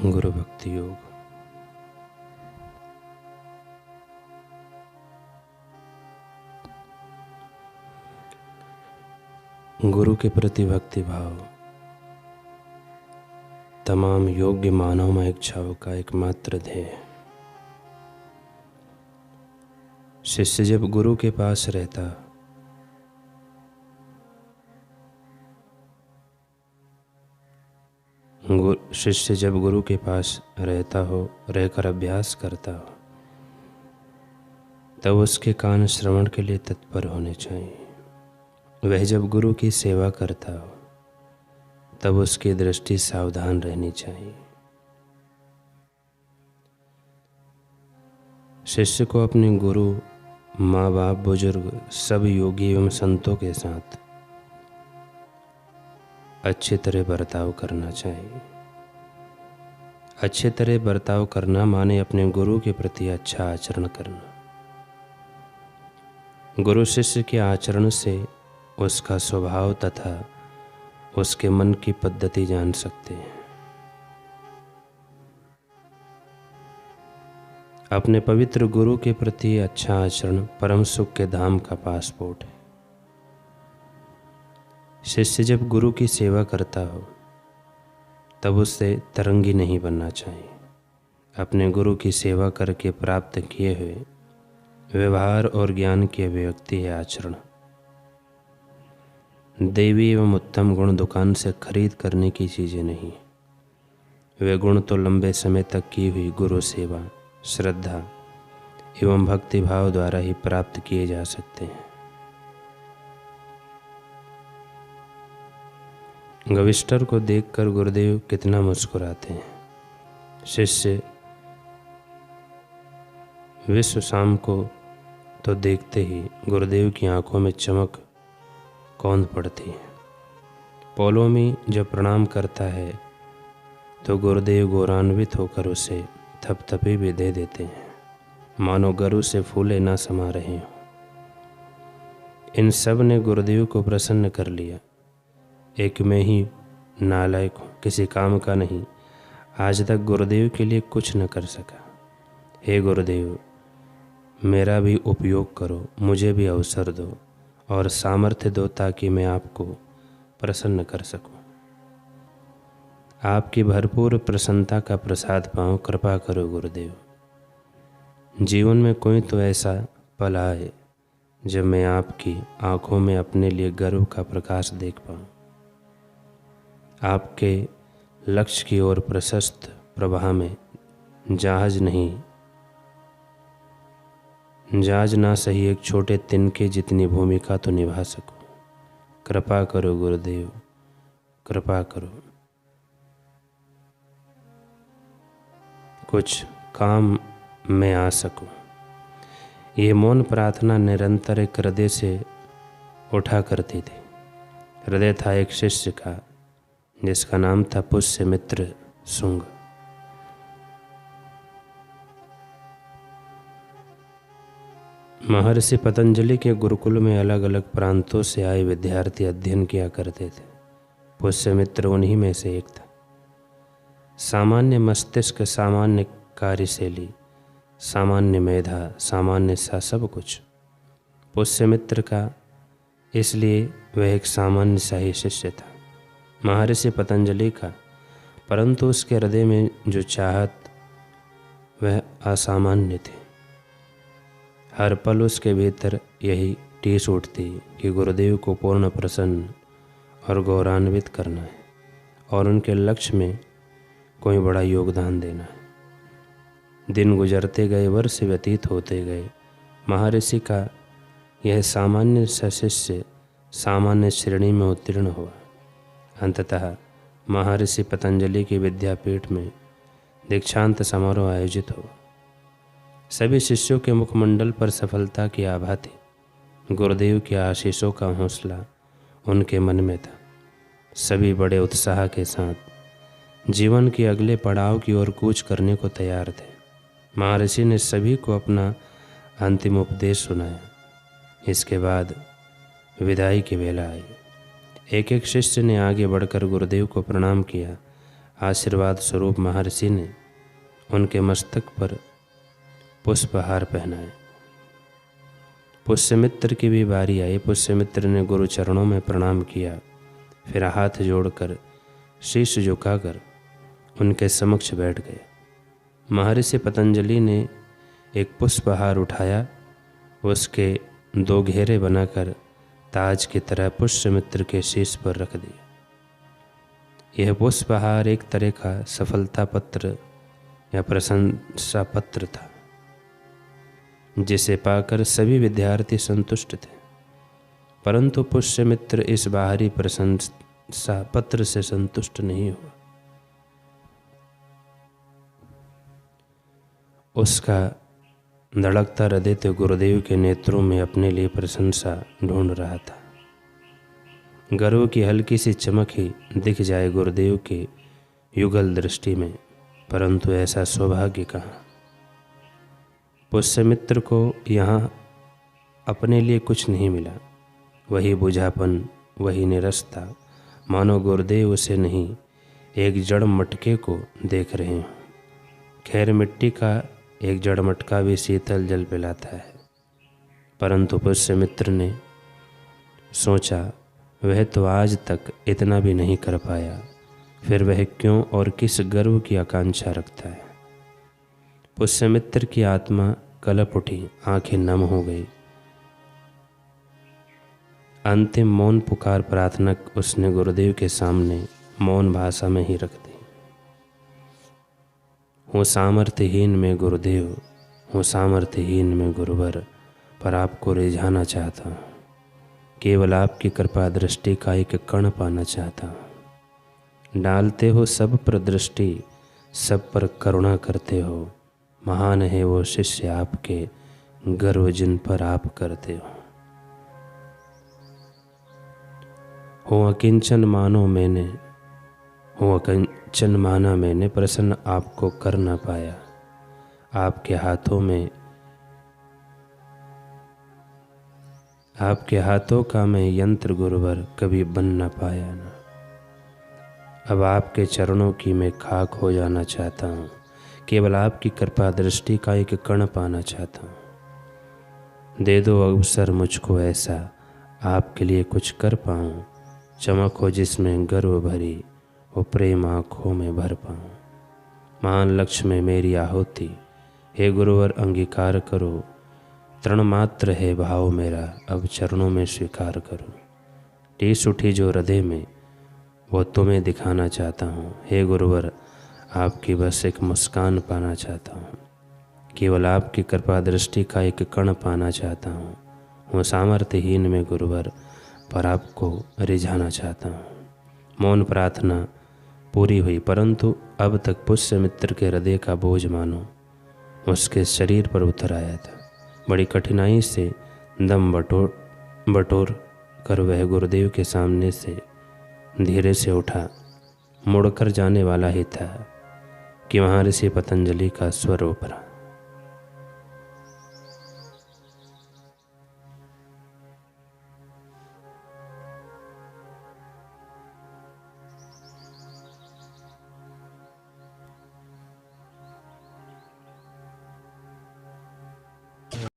गुरु भक्ति योग। गुरु के प्रति भक्ति भाव तमाम योग्य मानवमय इच्छाओं का एकमात्र ध्येय। शिष्य जब गुरु के पास रहता शिष्य जब गुरु के पास रहता हो, रहकर अभ्यास करता हो, तब उसके कान श्रवण के लिए तत्पर होने चाहिए। वह जब गुरु की सेवा करता हो, तब उसकी दृष्टि सावधान रहनी चाहिए। शिष्य को अपने गुरु, माँ बाप, बुजुर्ग, सब योगी एवं संतों के साथ अच्छी तरह बर्ताव करना चाहिए। अच्छी तरह बर्ताव करना माने अपने गुरु के प्रति अच्छा आचरण करना। गुरु शिष्य के आचरण से उसका स्वभाव तथा उसके मन की पद्धति जान सकते हैं। अपने पवित्र गुरु के प्रति अच्छा आचरण परम सुख के धाम का पासपोर्ट है। शिष्य जब गुरु की सेवा करता हो, तब उससे तरंगी नहीं बनना चाहिए। अपने गुरु की सेवा करके प्राप्त किए हुए व्यवहार और ज्ञान की अभिव्यक्ति है आचरण। देवी एवं उत्तम गुण दुकान से खरीद करने की चीज़ें नहीं। वे गुण तो लंबे समय तक की हुई गुरु सेवा, श्रद्धा एवं भक्ति भाव द्वारा ही प्राप्त किए जा सकते हैं। गविष्टर को देखकर गुरुदेव कितना मुस्कुराते हैं। शिष्य विश्व शाम को तो देखते ही गुरुदेव की आंखों में चमक कौंध पड़ती है। पौलोमी जब प्रणाम करता है तो गुरुदेव गौरवान्वित होकर उसे थपथपे भी दे देते हैं, मानो गरु से फूले ना समा रहे हों। इन सब ने गुरुदेव को प्रसन्न कर लिया। एक मैं ही नालायक हूँ, किसी काम का नहीं, आज तक गुरुदेव के लिए कुछ न कर सका। हे गुरुदेव, मेरा भी उपयोग करो, मुझे भी अवसर दो और सामर्थ्य दो ताकि मैं आपको प्रसन्न कर सकूं। आपकी भरपूर प्रसन्नता का प्रसाद पाऊं, कृपा करो गुरुदेव। जीवन में कोई तो ऐसा पल आए जब मैं आपकी आंखों में अपने लिए गर्व का प्रकाश देख पाऊं। आपके लक्ष्य की ओर प्रशस्त प्रवाह में जहाज ना सही एक छोटे तिनके जितनी भूमिका तो निभा सकूं। कृपा करो गुरुदेव, कृपा करो। कुछ काम में आ सकूं। ये मौन प्रार्थना निरंतर एक हृदय से उठा करती थी। हृदय था एक शिष्य का जिसका नाम था पुष्यमित्र शुंग। महर्षि पतंजलि के गुरुकुल में अलग अलग प्रांतों से आए विद्यार्थी अध्ययन किया करते थे। पुष्यमित्र उन्हीं में से एक था। सामान्य मस्तिष्क, सामान्य कार्यशैली, सामान्य मेधा, सामान्य सा सब कुछ पुष्यमित्र का, इसलिए वह एक सामान्य सा ही शिष्य था महर्षि पतंजलि का। परंतु उसके हृदय में जो चाहत वह असामान्य थी। हर पल उसके भीतर यही टीस उठती कि गुरुदेव को पूर्ण प्रसन्न और गौरवान्वित करना है और उनके लक्ष्य में कोई बड़ा योगदान देना है। दिन गुजरते गए, वर्ष व्यतीत होते गए। महर्षि का यह सामान्य सा शिष्य सामान्य श्रेणी में उत्तीर्ण हुआ। अंततः महर्षि पतंजलि की विद्यापीठ में दीक्षांत समारोह आयोजित हुआ। सभी शिष्यों के मुखमंडल पर सफलता की आभा थी। गुरुदेव के आशीषों का हौसला उनके मन में था। सभी बड़े उत्साह के साथ जीवन के अगले पड़ाव की ओर कूच करने को तैयार थे। महर्षि ने सभी को अपना अंतिम उपदेश सुनाया। इसके बाद विदाई की वेला आई। एक एक शिष्य ने आगे बढ़कर गुरुदेव को प्रणाम किया। आशीर्वाद स्वरूप महर्षि ने उनके मस्तक पर पुष्पहार पहनाए। पुष्यमित्र की भी बारी आई। पुष्यमित्र ने गुरु चरणों में प्रणाम किया, फिर हाथ जोड़कर शीश झुकाकर उनके समक्ष बैठ गए। महर्षि पतंजलि ने एक पुष्पहार उठाया, उसके 2 घेरे बनाकर ताज की तरह पुष्यमित्र के शीश पर रख दिया। यह पुष्पहार एक तरह का सफलता पत्र या प्रशंसा पत्र था, जिसे पाकर सभी विद्यार्थी संतुष्ट थे। परंतु पुष्यमित्र इस बाहरी प्रशंसा पत्र से संतुष्ट नहीं हुआ। उसका धड़कता हृदय तो गुरुदेव के नेत्रों में अपने लिए प्रशंसा ढूंढ रहा था। गर्व की हल्की सी चमक ही दिख जाए गुरुदेव के युगल दृष्टि में, परंतु ऐसा सौभाग्य कहाँ। पुष्यमित्र को यहाँ अपने लिए कुछ नहीं मिला। वही बुझापन, वही निरस्ता, मानो गुरुदेव उसे नहीं एक जड़ मटके को देख रहे हों। खैर, मिट्टी का एक जड़ मटका भी शीतल जल पिलाता है, परंतु पुष्यमित्र ने सोचा वह तो आज तक इतना भी नहीं कर पाया, फिर वह क्यों और किस गर्व की आकांक्षा रखता है। पुष्यमित्र की आत्मा कलप उठी, आंखें नम हो गई। अंतिम मौन पुकार प्रार्थना उसने गुरुदेव के सामने मौन भाषा में ही रख दी। हूँ सामर्थ्यहीन में गुरुदेव, हूँ सामर्थ्यहीन में गुरुवर, पर आपको रिझाना चाहता हूँ। केवल आपकी कृपा दृष्टि का एक कण पाना चाहता हूँ। डालते हो सब पर दृष्टि, सब पर करुणा करते हो। महान है वो शिष्य आपके, गर्व जिन पर आप करते हो। अकिंचन मानो मैंने, अकिंचन माना मैंने, प्रसन्न आपको कर ना पाया। आपके हाथों का मैं यंत्र गुरुवर कभी बन ना पाया ना। अब आपके चरणों की मैं खाक हो जाना चाहता हूँ। केवल आपकी कृपा दृष्टि का एक कण पाना चाहता हूँ। दे दो अवसर मुझको ऐसा, आपके लिए कुछ कर पाऊँ। चमक हो जिसमें गर्व भरी, वो प्रेम आँखों में भर पाऊँ। महान लक्ष्य में मेरी आहुति, हे गुरुवर अंगीकार करो। तृण मात्र है भाव मेरा, अब चरणों में स्वीकार करो। टीस उठी जो हृदय में, वो तुम्हें दिखाना चाहता हूँ। हे गुरुवर, आपकी बस एक मुस्कान पाना चाहता हूँ। केवल आपकी कृपा दृष्टि का एक कण पाना चाहता हूँ। वो सामर्थ्यहीन में गुरुवर, पर आपको रिझाना चाहता हूँ। मौन प्रार्थना पूरी हुई, परंतु अब तक पुष्यमित्र के हृदय का बोझ मानो उसके शरीर पर उतर आया था। बड़ी कठिनाई से दम बटोर कर वह गुरुदेव के सामने से धीरे से उठा। मुड़कर जाने वाला ही था कि महर्षि पतंजलि का स्वर उभरा।